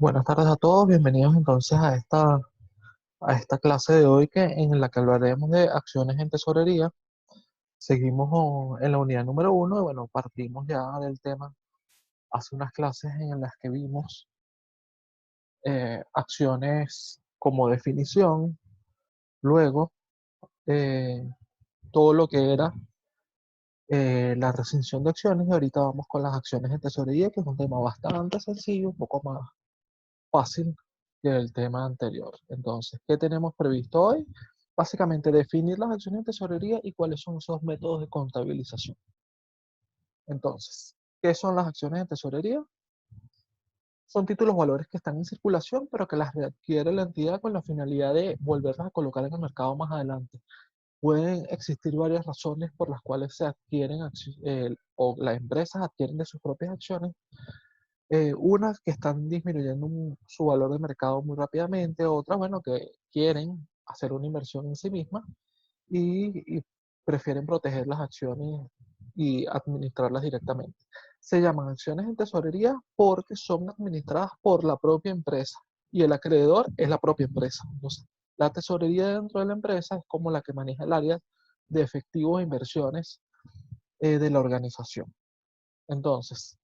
Buenas tardes a todos, bienvenidos entonces a esta clase de hoy en la que hablaremos de acciones en tesorería. Seguimos en la unidad número uno y bueno, partimos ya del tema hace unas clases en las que vimos acciones como definición, luego eh, todo lo que era la rescisión de acciones y ahorita vamos con las acciones en tesorería, que es un tema bastante sencillo, un poco más fácil que el tema anterior. Entonces, ¿qué tenemos previsto hoy? Básicamente definir las acciones de tesorería y cuáles son esos métodos de contabilización. Entonces, ¿qué son las acciones de tesorería? Son títulos o valores que están en circulación, pero que las readquiere la entidad con la finalidad de volverlas a colocar en el mercado más adelante. Pueden existir varias razones por las cuales se adquieren o las empresas adquieren de sus propias acciones. Unas que están disminuyendo su valor de mercado muy rápidamente, otras, bueno, que quieren hacer una inversión en sí mismas y prefieren proteger las acciones y administrarlas directamente. Se llaman acciones en tesorería porque son administradas por la propia empresa y el acreedor es la propia empresa. Entonces, la tesorería dentro de la empresa es como la que maneja el área de efectivos e inversiones de la organización. Entonces,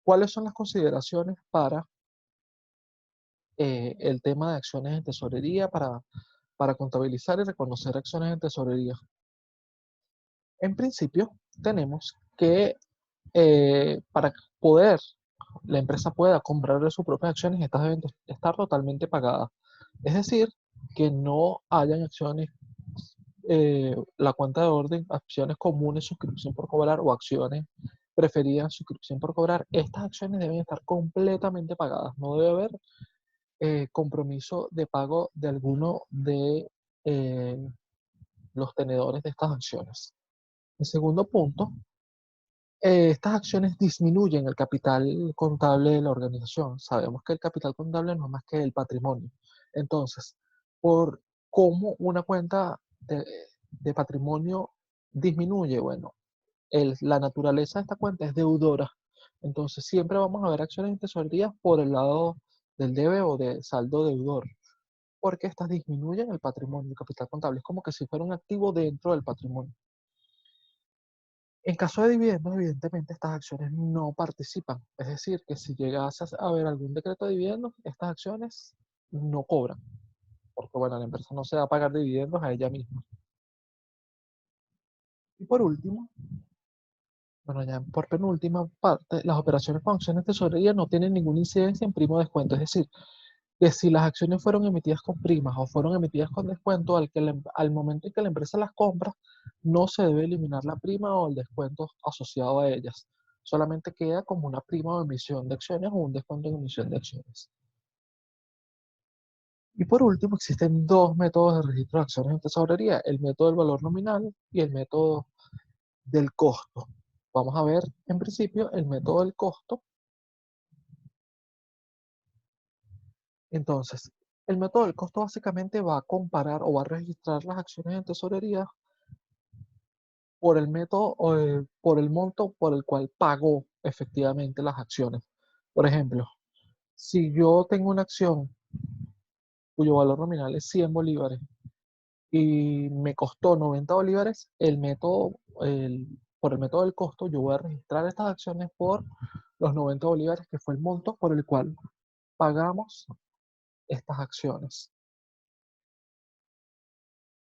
¿cuáles son las consideraciones para el tema de acciones en tesorería para contabilizar y reconocer acciones en tesorería? En principio, tenemos que para poder la empresa pueda comprar de sus propias acciones, estas deben estar totalmente pagadas. Es decir, que no hayan acciones, la cuenta de orden, acciones comunes, suscripción por cobrar o acciones preferidas, suscripción por cobrar. Estas acciones deben estar completamente pagadas. No debe haber compromiso de pago de alguno de eh, los tenedores de estas acciones. El segundo punto, estas acciones disminuyen el capital contable de la organización. Sabemos que el capital contable no es más que el patrimonio. Entonces, por cómo una cuenta de patrimonio disminuye, bueno, la naturaleza de esta cuenta es deudora. Entonces, siempre vamos a ver acciones en tesorería por el lado del debe o de saldo deudor, porque estas disminuyen el patrimonio, el capital contable. Es como que si fuera un activo dentro del patrimonio. En caso de dividendos, evidentemente estas acciones no participan. Es decir, que si llegase a haber algún decreto de dividendos, estas acciones no cobran, porque bueno, la empresa no se va a pagar dividendos a ella misma. Y por último, bueno, ya por penúltima parte, las operaciones con acciones de tesorería no tienen ninguna incidencia en primo descuento. Es decir, que si las acciones fueron emitidas con primas o fueron emitidas con descuento, al momento en que la empresa las compra, no se debe eliminar la prima o el descuento asociado a ellas. Solamente queda como una prima de emisión de acciones o un descuento en emisión de acciones. Y por último, existen dos métodos de registro de acciones en tesorería, el método del valor nominal y el método del costo. Vamos a ver en principio el método del costo. Entonces, el método del costo básicamente va a comparar o va a registrar las acciones en tesorería por el método o por el monto por el cual pagó efectivamente las acciones. Por ejemplo, si yo tengo una acción cuyo valor nominal es 100 bolívares y me costó 90 bolívares, por el método del costo yo voy a registrar estas acciones por los 90 bolívares, que fue el monto por el cual pagamos estas acciones.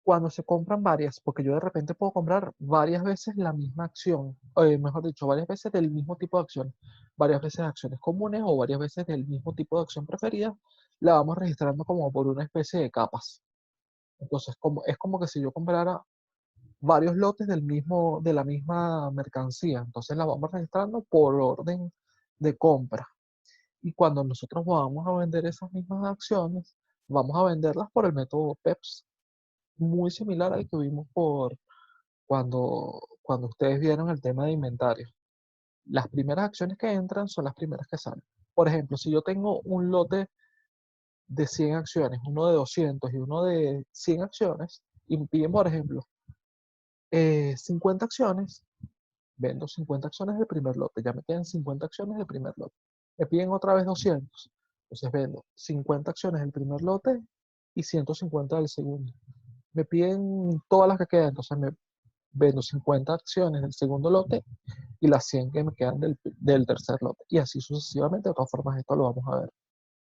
Cuando se compran varias, porque yo de repente puedo comprar varias veces la misma acción, mejor dicho, varias veces del mismo tipo de acción, varias veces acciones comunes o varias veces del mismo tipo de acción preferida, la vamos registrando como por una especie de capas. Entonces, es como que si yo comprara varios lotes de la misma mercancía, entonces la vamos registrando por orden de compra. Y cuando nosotros vamos a vender esas mismas acciones, vamos a venderlas por el método PEPS, muy similar al que vimos cuando ustedes vieron el tema de inventario. Las primeras acciones que entran son las primeras que salen. Por ejemplo, si yo tengo un lote de 100 acciones, uno de 200 y uno de 100 acciones, y me piden, por ejemplo, 50 acciones, vendo 50 acciones del primer lote, ya me quedan 50 acciones del primer lote. Me piden otra vez 200. Entonces vendo 50 acciones del primer lote y 150 del segundo. Me piden todas las que quedan, entonces me vendo 50 acciones del segundo lote y las 100 que me quedan del tercer lote. Y así sucesivamente. De todas formas, esto lo vamos a ver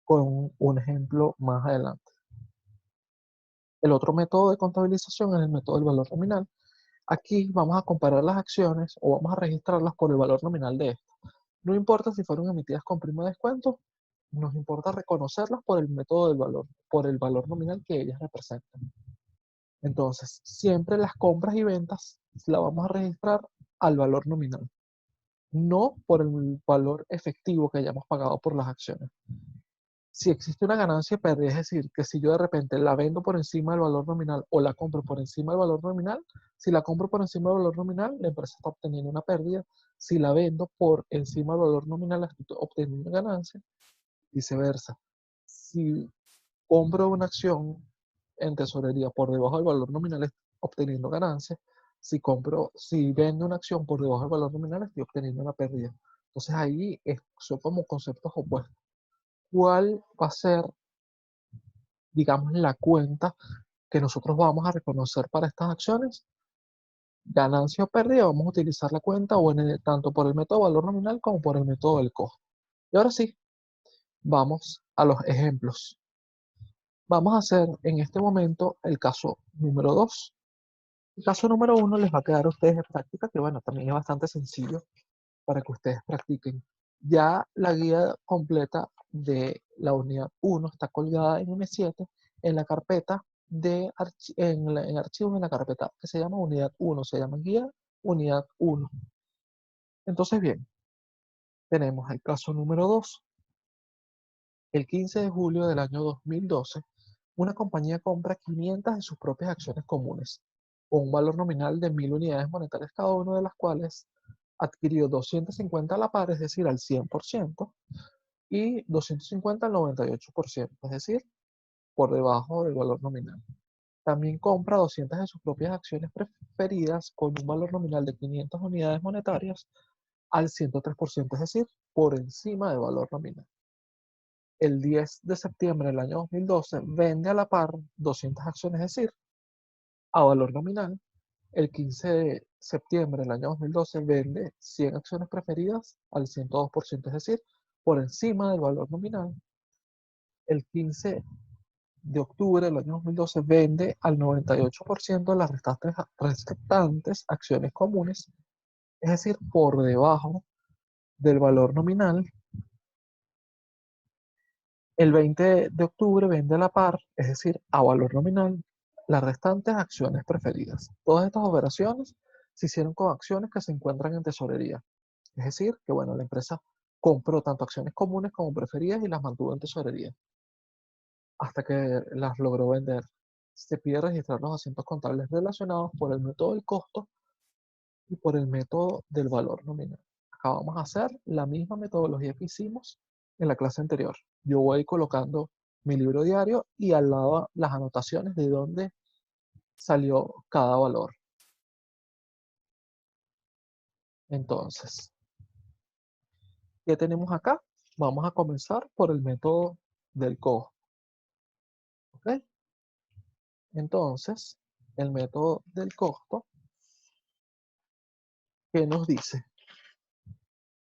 con un ejemplo más adelante. El otro método de contabilización es el método del valor nominal. Aquí vamos a comparar las acciones o vamos a registrarlas por el valor nominal de estas. No importa si fueron emitidas con prima de descuento, nos importa reconocerlas por el método del valor, por el valor nominal que ellas representan. Entonces, siempre las compras y ventas las vamos a registrar al valor nominal, no por el valor efectivo que hayamos pagado por las acciones. Si existe una ganancia y pérdida, es decir, que si yo de repente la vendo por encima del valor nominal o la compro por encima del valor nominal, si la compro por encima del valor nominal, la empresa está obteniendo una pérdida. Si la vendo por encima del valor nominal, estoy obteniendo una ganancia. Viceversa. Si compro una acción en tesorería por debajo del valor nominal, estoy obteniendo ganancias. Si vendo una acción por debajo del valor nominal, estoy obteniendo una pérdida. Entonces ahí son como conceptos opuestos. ¿Cuál va a ser, digamos, la cuenta que nosotros vamos a reconocer para estas acciones? Ganancia o pérdida, vamos a utilizar la cuenta o tanto por el método de valor nominal como por el método del costo. Y ahora sí, vamos a los ejemplos. Vamos a hacer en este momento el caso número 2. El caso número 1 les va a quedar a ustedes de práctica, que bueno, también es bastante sencillo para que ustedes practiquen. Ya la guía completa de la unidad 1 está colgada en M7 en la carpeta en archivos, en la carpeta que se llama unidad 1, se llama guía unidad 1. Entonces, bien, tenemos el caso número 2. El 15 de julio del año 2012, una compañía compra 500 de sus propias acciones comunes, con un valor nominal de 1.000 unidades monetarias cada una, de las cuales adquirió 250 a la par, es decir, al 100%, y 250 al 98%, es decir, por debajo del valor nominal. También compra 200 de sus propias acciones preferidas con un valor nominal de 500 unidades monetarias al 103%, es decir, por encima del valor nominal. El 10 de septiembre del año 2012 vende a la par 200 acciones, es decir, a valor nominal. El 15 de septiembre del año 2012 vende 100 acciones preferidas al 102%, es decir, por encima del valor nominal. El 15 de octubre del año 2012 vende al 98% de las restantes acciones comunes, es decir, por debajo del valor nominal. El 20 de octubre vende a la par, es decir, a valor nominal, las restantes acciones preferidas. Todas estas operaciones se hicieron con acciones que se encuentran en tesorería. Es decir, que bueno, la empresa compró tanto acciones comunes como preferidas y las mantuvo en tesorería hasta que las logró vender. Se pide registrar los asientos contables relacionados por el método del costo y por el método del valor nominal. Acá vamos a hacer la misma metodología que hicimos en la clase anterior. Yo voy colocando mi libro diario y al lado las anotaciones de dónde salió cada valor. Entonces, ¿qué tenemos acá? Vamos a comenzar por el método del costo. ¿Ok? Entonces, el método del costo, ¿qué nos dice?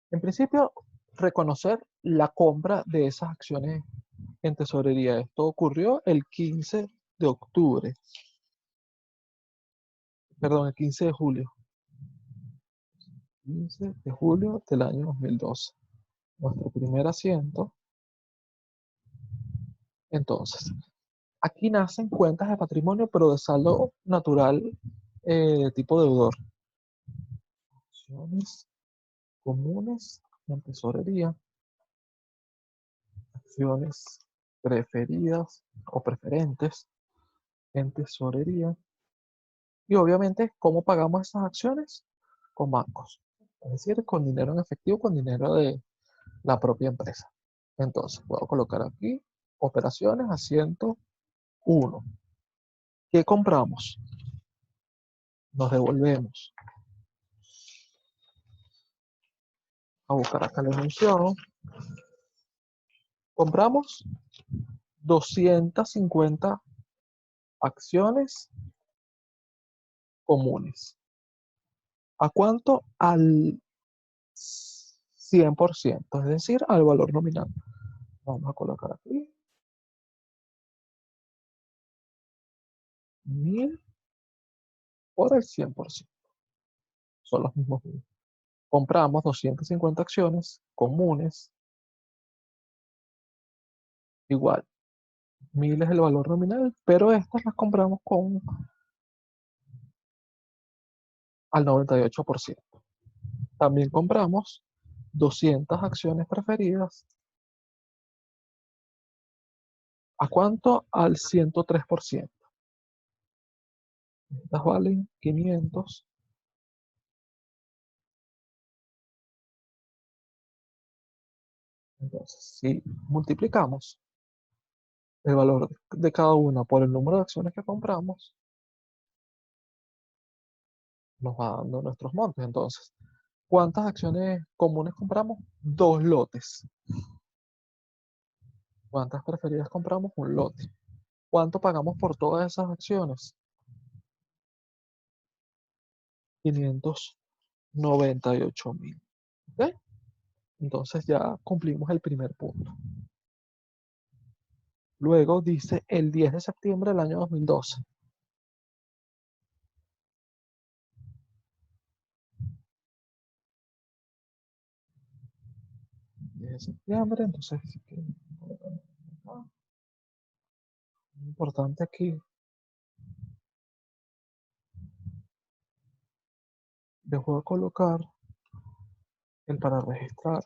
En principio, reconocer la compra de esas acciones en tesorería. Esto ocurrió el 15 de octubre, perdón, el 15 de julio. 15 de julio del año 2012. Nuestro primer asiento. Entonces, aquí nacen cuentas de patrimonio, pero de saldo natural de tipo deudor. Acciones comunes en tesorería. Acciones preferidas o preferentes en tesorería. Y obviamente, ¿cómo pagamos esas acciones? Con bancos. Es decir, con dinero en efectivo, con dinero de la propia empresa. Entonces, puedo colocar aquí operaciones asiento 1. ¿Qué compramos? Nos devolvemos a buscar acá la emisión. Compramos 250 acciones comunes. ¿A cuánto? Al 100%, es decir, al valor nominal. Vamos a colocar aquí 1000 por el 100%. Son los mismos 1000. Compramos 250 acciones comunes, igual. 1000 es el valor nominal, pero estas las compramos al 98%. También compramos 200 acciones preferidas. ¿A cuánto? Al 103%. Estas valen 500. Entonces, si multiplicamos el valor de cada una por el número de acciones que compramos, nos va dando nuestros montos. Entonces, ¿cuántas acciones comunes compramos? 2 lotes. ¿Cuántas preferidas compramos? Un lote. ¿Cuánto pagamos por todas esas acciones? 598.000. ¿Ok? Entonces ya cumplimos el primer punto. Luego dice el 10 de septiembre del año 2012. 10 de septiembre, entonces importante aquí, les voy a colocar el para registrar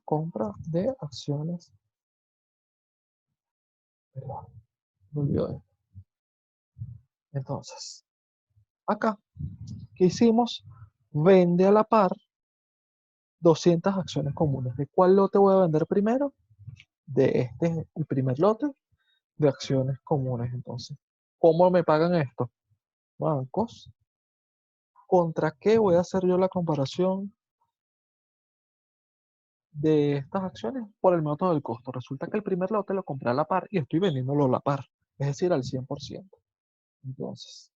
compra de acciones. Perdón, me olvidó esto. Entonces, acá, ¿qué hicimos? Vende a la par 200 acciones comunes. ¿De cuál lote voy a vender primero? De este, el primer lote de acciones comunes. Entonces, ¿cómo me pagan esto? Bancos. ¿Contra qué voy a hacer yo la comparación de estas acciones? Por el método del costo. Resulta que el primer lote lo compré a la par y estoy vendiéndolo a la par, es decir, al 100%. Entonces,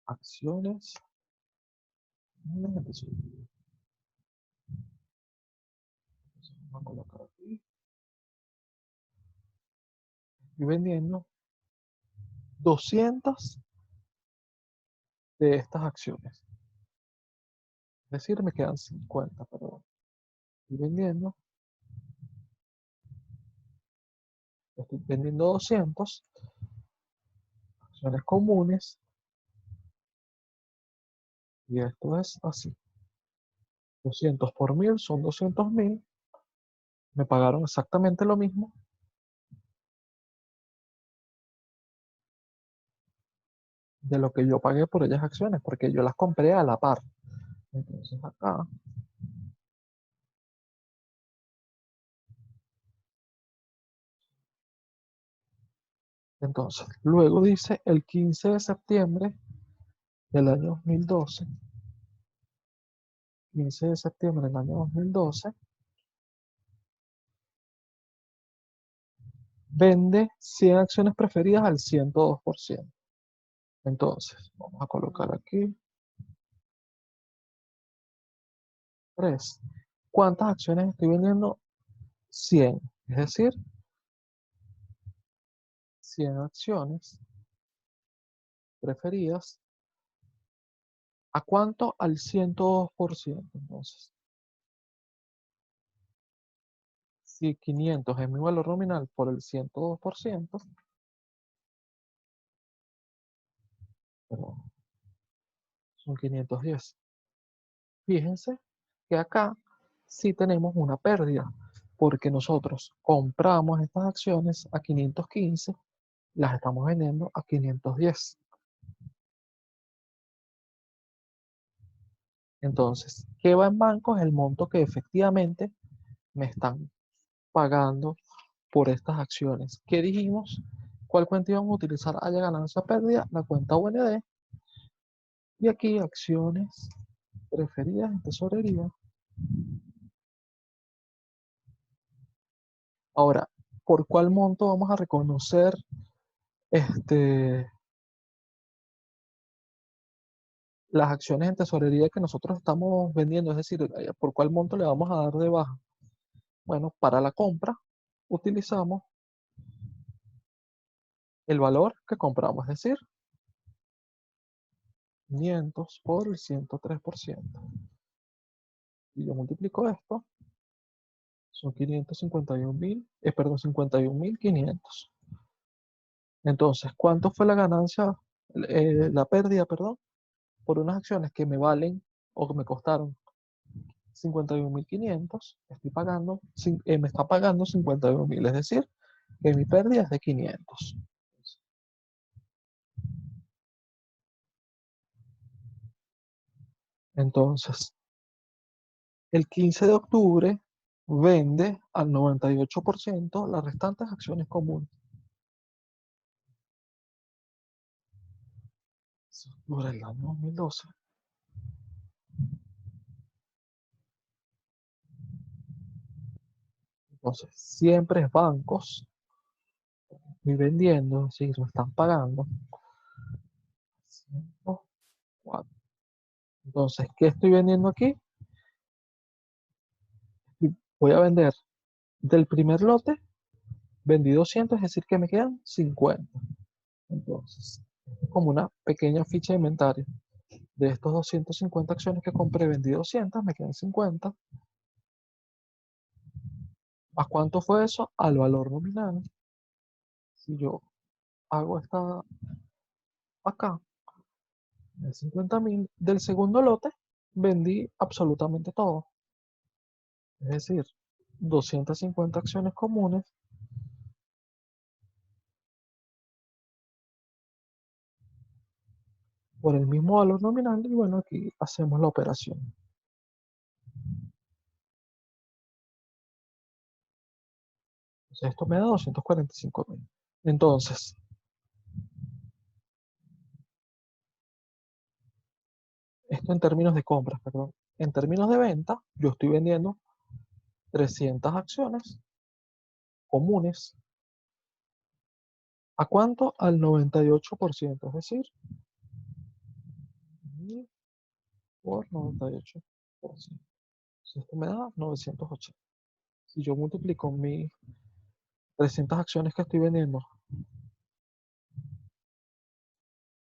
acciones. Entonces, vamos a colocar aquí. Estoy vendiendo 200 de estas acciones. Es decir, me quedan 50, perdón. Estoy vendiendo 200 acciones comunes y esto es así. 200 por 1000 son 200.000. Me pagaron exactamente lo mismo de lo que yo pagué por ellas acciones, porque yo las compré a la par. Entonces acá, entonces, luego dice el 15 de septiembre del año 2012, 15 de septiembre del año 2012, vende 100 acciones preferidas al 102%. Entonces, vamos a colocar aquí 3. ¿Cuántas acciones estoy vendiendo? 100. Es decir, 100 acciones preferidas. ¿A cuánto? Al 102%. Entonces, si 500 es mi valor nominal por el 102%, perdón, son 510. Fíjense que acá sí tenemos una pérdida, porque nosotros compramos estas acciones a 515, las estamos vendiendo a 510. Entonces, ¿qué va en banco? Es el monto que efectivamente me están pagando por estas acciones. ¿Qué dijimos? ¿Cuál cuenta íbamos a utilizar? Haya ganancia o pérdida, la cuenta UND. Y aquí acciones preferidas en tesorería. Ahora, ¿por cuál monto vamos a reconocer este, las acciones en tesorería que nosotros estamos vendiendo? Es decir, ¿por cuál monto le vamos a dar de baja? Bueno, para la compra utilizamos el valor que compramos, es decir, 500 por el 103%. Y yo multiplico esto, son 551.000, perdón, 51.500. Entonces, ¿cuánto fue la ganancia, la pérdida, perdón, por unas acciones que me valen o que me costaron 51.500? Estoy pagando, me está pagando 51.000, es decir, que mi pérdida es de 500. Entonces, el 15 de octubre vende al 98% las restantes acciones comunes. Octubre del año 2012. Entonces, siempre es bancos, estoy vendiendo, si me están pagando. 104. Entonces, ¿qué estoy vendiendo aquí? Voy a vender del primer lote, vendí 200, es decir, que me quedan 50. Entonces, como una pequeña ficha de inventario. De estos 250 acciones que compré, vendí 200, me quedan 50. ¿A cuánto fue eso? Al valor nominal. Si yo hago esta acá, de 50.000, del segundo lote, vendí absolutamente todo. Es decir, 250 acciones comunes por el mismo valor nominal. Y bueno, aquí hacemos la operación. Entonces, esto me da 245.000. Entonces, esto en términos de compras, perdón. En términos de venta, yo estoy vendiendo 300 acciones comunes. ¿A cuánto? Al 98%, es decir, 1000 por 98%. Entonces, esto me da 980. Si yo multiplico mis 300 acciones que estoy vendiendo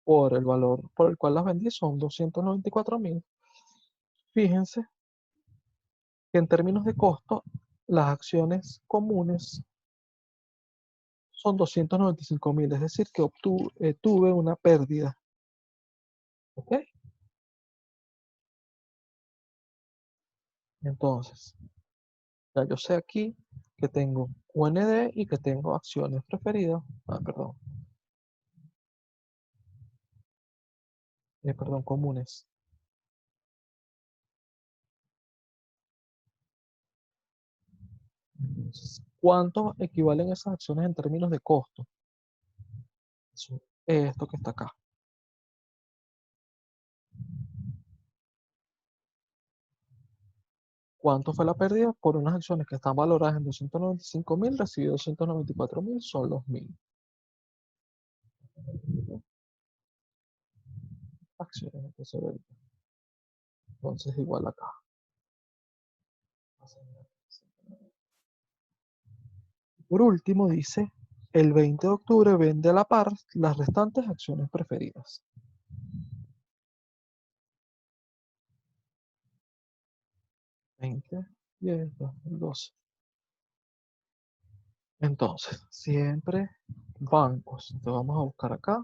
por el valor por el cual las vendí, son 294.000. Fíjense que en términos de costo, las acciones comunes son 295.000, es decir, que tuve una pérdida. ¿Ok? Entonces, ya yo sé aquí que tengo UND y que tengo acciones preferidas, perdón, perdón, comunes. Entonces, ¿cuánto equivalen esas acciones en términos de costo? Esto que está acá. ¿Cuánto fue la pérdida? Por unas acciones que están valoradas en 295.000, recibí 294.000, son los 1.000 acciones de tesorería. Entonces, igual acá. Por último, dice, el 20 de octubre vende a la par las restantes acciones preferidas. 20, 10, 12. Entonces, siempre bancos. Entonces vamos a buscar acá.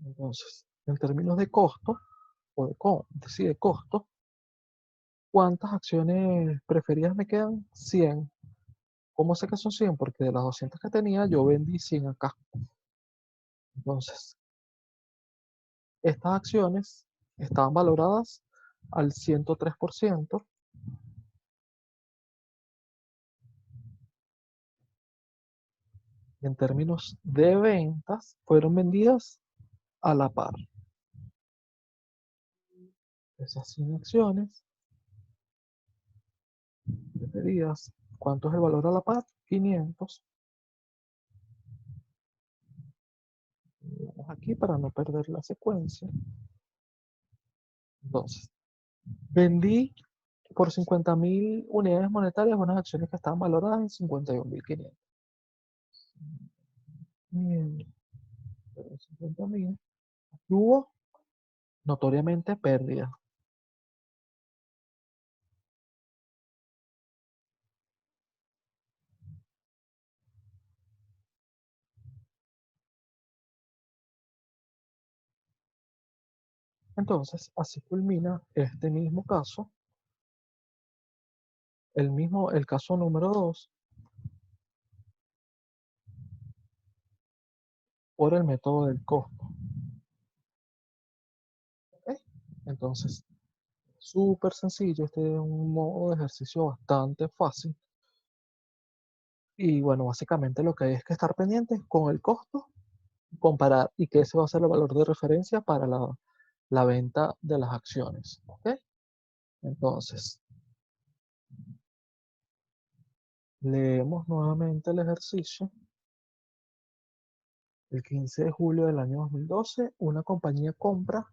Entonces, en términos de costo, o de costo, ¿cuántas acciones preferidas me quedan? 100. ¿Cómo sé que son 100? Porque de las 200 que tenía, yo vendí 100 acá. Entonces, estas acciones estaban valoradas al 103%. En términos de ventas, fueron vendidas a la par. Esas 100 acciones preferidas. ¿Cuánto es el valor a la par? 500. Vamos aquí para no perder la secuencia. Entonces, vendí por 50.000 unidades monetarias unas acciones que estaban valoradas en 51.500. Bien, pero 50.000. Hubo notoriamente pérdida. Entonces, así culmina este mismo caso, el caso número 2, por el método del costo. ¿Ok? Entonces, súper sencillo, este es un modo de ejercicio bastante fácil. Y bueno, básicamente lo que hay es que estar pendientes con el costo, comparar y que ese va a ser el valor de referencia para la venta de las acciones. ¿Ok? Entonces, leemos nuevamente el ejercicio. El 15 de julio del año 2012, una compañía compra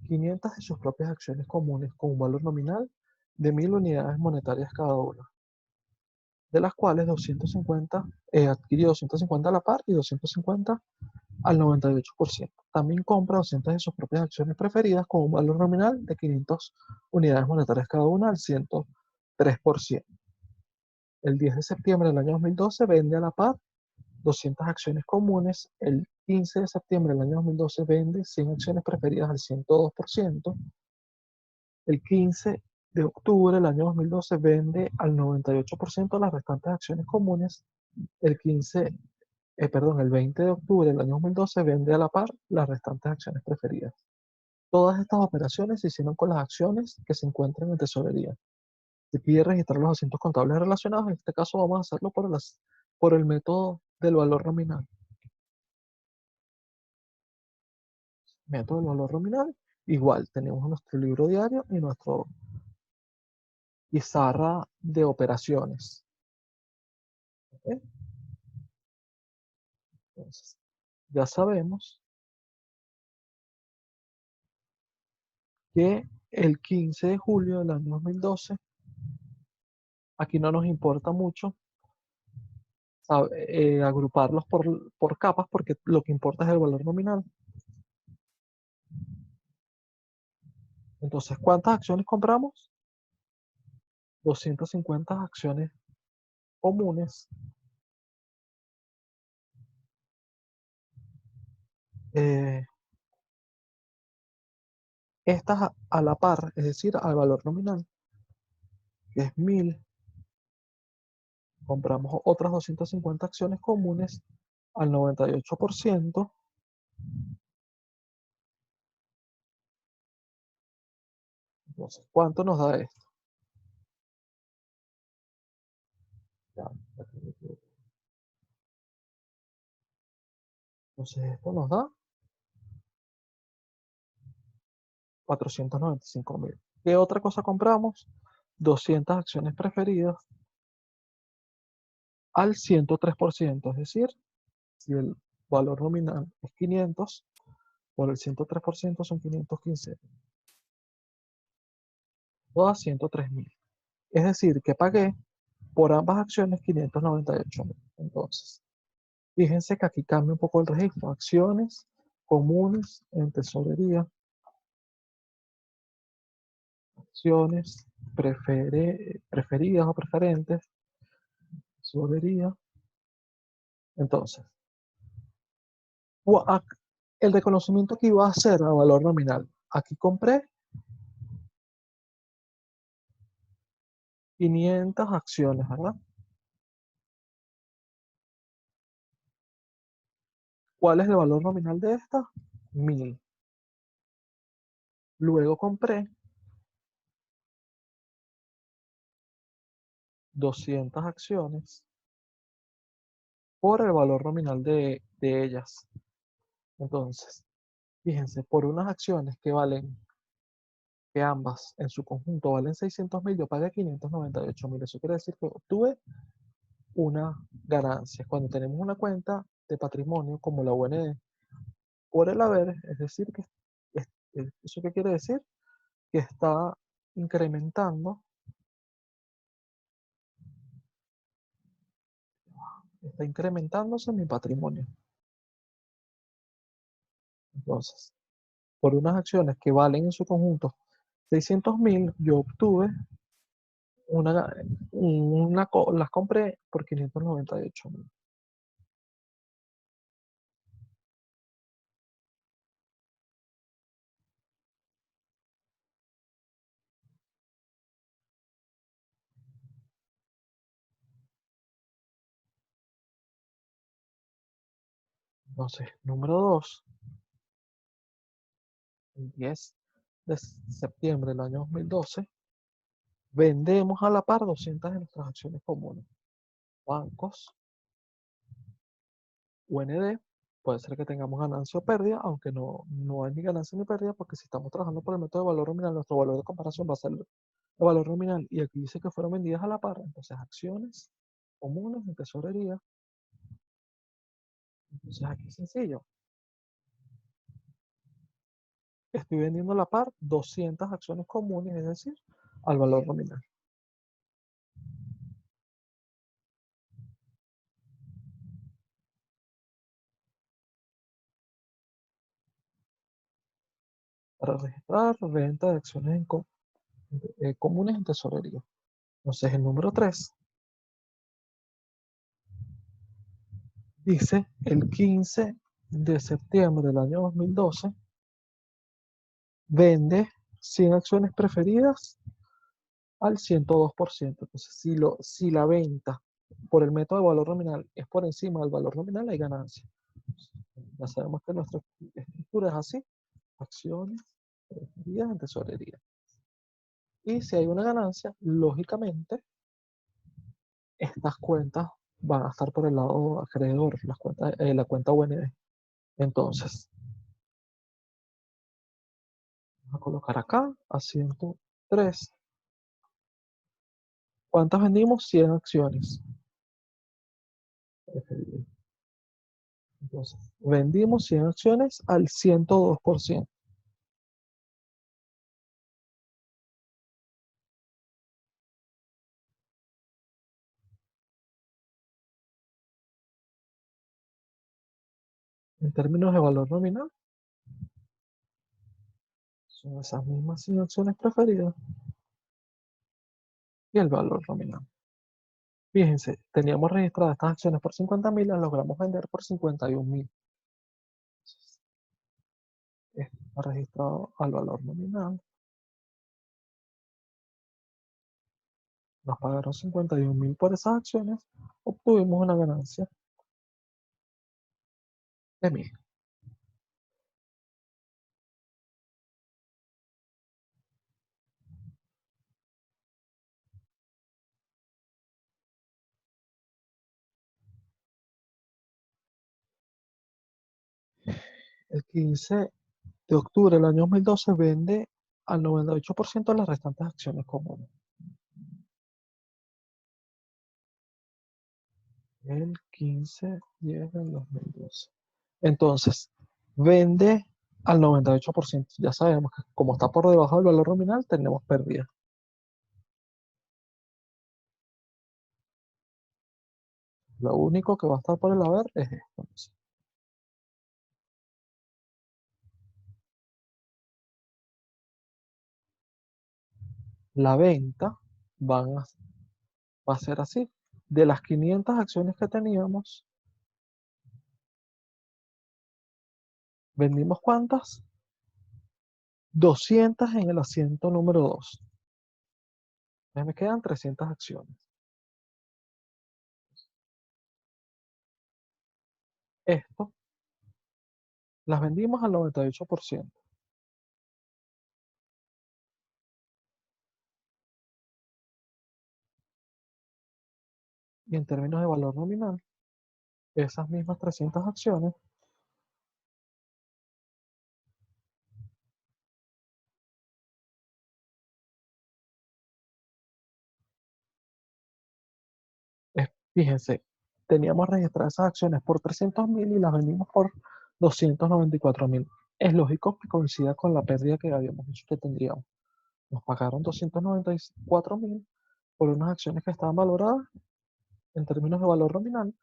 500 de sus propias acciones comunes con un valor nominal de 1.000 unidades monetarias cada una, de las cuales 250, adquirió 250 a la par y 250 al 98%. También compra 200 de sus propias acciones preferidas con un valor nominal de 500 unidades monetarias cada una al 103%. El 10 de septiembre del año 2012 vende a la par 200 acciones comunes. El 15 de septiembre del año 2012 vende 100 acciones preferidas al 102%. El 15 de octubre del año 2012 vende al 98% las restantes acciones comunes. El 20 de octubre del año 2012 vende a la par las restantes acciones preferidas. Todas estas operaciones se hicieron con las acciones que se encuentran en tesorería. Se pide registrar los asientos contables relacionados. En este caso vamos a hacerlo por el método del valor nominal. Método del valor nominal. Igual, tenemos nuestro libro diario y nuestro pizarra de operaciones. ¿Ok? Entonces, ya sabemos que el 15 de julio del año 2012, aquí no nos importa mucho agruparlos por capas porque lo que importa es el valor nominal. Entonces, ¿cuántas acciones compramos? 250 acciones comunes. eh, Estas a la par, es decir, al valor nominal, que es 1.000. Compramos otras 250 acciones comunes al 98%. Entonces, ¿cuánto nos da esto? Ya, entonces, esto nos da 495.000. ¿Qué otra cosa compramos? 200 acciones preferidas al 103%. Es decir, si el valor nominal es 500, por el 103% son 515. Todas 103.000. Es decir, que pagué por ambas acciones 598.000. Entonces, fíjense que aquí cambia un poco el registro. Acciones comunes en tesorería. Acciones preferidas o preferentes. Tesorería. Entonces, el reconocimiento que iba a hacer a valor nominal. Aquí compré 500 acciones, ¿verdad? ¿Cuál es el valor nominal de esta? 1.000. Luego compré 200 acciones por el valor nominal de ellas. Entonces, Fíjense, por unas acciones que valen, que ambas en su conjunto valen 600.000, yo pagué 598.000. Eso quiere decir que obtuve una ganancia. Cuando tenemos una cuenta de patrimonio como la UND por el haber, es decir, que ¿eso qué quiere decir? Que incrementando, está incrementándose mi patrimonio. Entonces, por unas acciones que valen en su conjunto 600.000, yo obtuve las compré por 598.000. Entonces, número 2, el 10 de septiembre del año 2012, vendemos a la par 200 de nuestras acciones comunes. Bancos, UND, puede ser que tengamos ganancia o pérdida, aunque no hay ni ganancia ni pérdida, porque si estamos trabajando por el método de valor nominal, nuestro valor de comparación va a ser el valor nominal, y aquí dice que fueron vendidas a la par, entonces acciones comunes en tesorería. Entonces aquí es sencillo, estoy vendiendo a la par 200 acciones comunes, es decir, al valor nominal. Para registrar venta de acciones comunes en tesorería. Entonces el número 3 dice, el 15 de septiembre del año 2012, vende 100 acciones preferidas al 102%. Entonces, si la venta por el método de valor nominal es por encima del valor nominal, hay ganancia. Ya sabemos que nuestra estructura es así: acciones preferidas en tesorería. Y si hay una ganancia, lógicamente, estas cuentas van a estar por el lado acreedor, la cuenta UND. Entonces, vamos a colocar acá a 103. ¿Cuántas vendimos? 100 acciones. Entonces, vendimos 100 acciones al 102%. En términos de valor nominal, son esas mismas 100 acciones preferidas y el valor nominal. Fíjense, teníamos registradas estas acciones por 50.000, las logramos vender por 51.000. Está registrado al valor nominal. Nos pagaron 51.000 por esas acciones, obtuvimos una ganancia de 1.000. El 15 de octubre del año 2012 vende al 98% de las restantes acciones comunes. El 15/10 del 2012. Entonces, vende al 98%. Ya sabemos que como está por debajo del valor nominal, tenemos pérdida. Lo único que va a estar por el haber es esto. La venta van a, va a ser así. De las 500 acciones que teníamos, ¿vendimos cuántas? 200 en el asiento número 2. Me quedan 300 acciones. Esto las vendimos al 98%. Y en términos de valor nominal, esas mismas 300 acciones Fíjense, teníamos registradas esas acciones por 300.000 y las vendimos por 294.000. Es lógico que coincida con la pérdida que habíamos dicho que tendríamos. Nos pagaron 294.000 por unas acciones que estaban valoradas en términos de valor nominal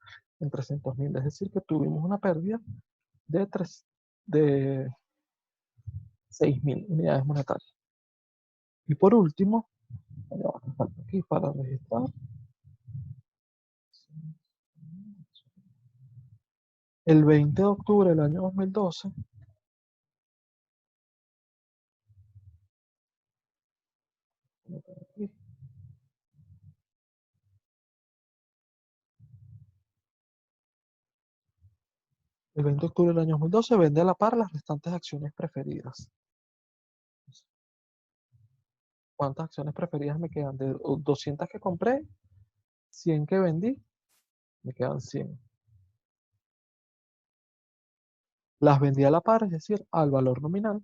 en 300.000. Es decir, que tuvimos una pérdida de, de 6.000 unidades monetarias. Y por último, aquí para registrar, el 20 de octubre del año 2012, el 20 de octubre del año 2012 vende a la par las restantes acciones preferidas. ¿Cuántas acciones preferidas me quedan? De 200 que compré, 100 que vendí, me quedan 100. Las vendí a la par, es decir, al valor nominal.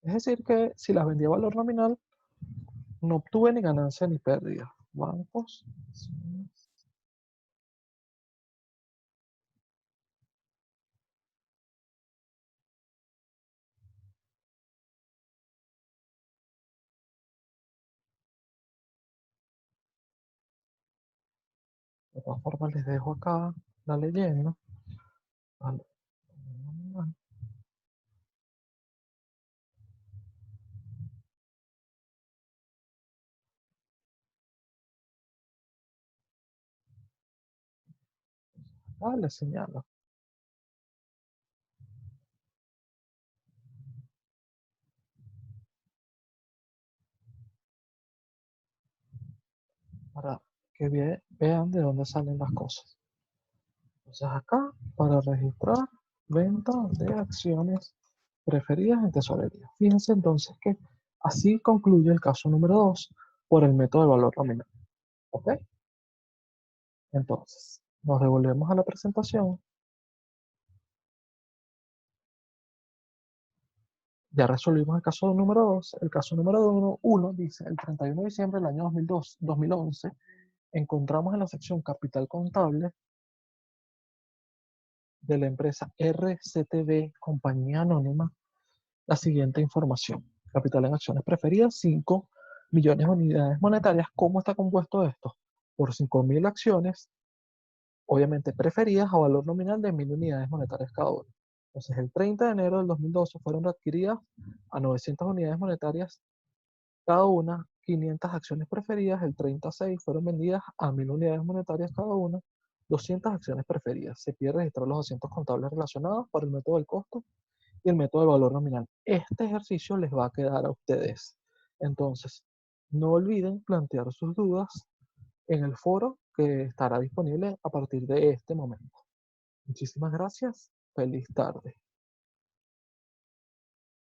Es decir, que si las vendí a valor nominal, no obtuve ni ganancia ni pérdida. Bancos, de todas formas les dejo acá la leyenda. Vale. Ah, les señalo. Para que vean de dónde salen las cosas. Entonces acá, para registrar venta de acciones preferidas en tesorería. Fíjense entonces que así concluye el caso número 2 por el método de valor nominal. ¿Ok? Entonces, nos devolvemos a la presentación. Ya resolvimos el caso número 2. El caso número 1 dice, el 31 de diciembre del año 2011, encontramos en la sección capital contable de la empresa RCTV Compañía Anónima la siguiente información. Capital en acciones preferidas, 5 millones de unidades monetarias. ¿Cómo está compuesto esto? Por 5.000 acciones, obviamente preferidas a valor nominal de 1.000 unidades monetarias cada una. Entonces, el 30 de enero del 2012 fueron adquiridas a 900 unidades monetarias cada una, 500 acciones preferidas. El 36 fueron vendidas a 1.000 unidades monetarias cada una, 200 acciones preferidas. Se pide registrar los asientos contables relacionados por el método del costo y el método de valor nominal. Este ejercicio les va a quedar a ustedes. Entonces, no olviden plantear sus dudas en el foro que estará disponible a partir de este momento. Muchísimas gracias. Feliz tarde.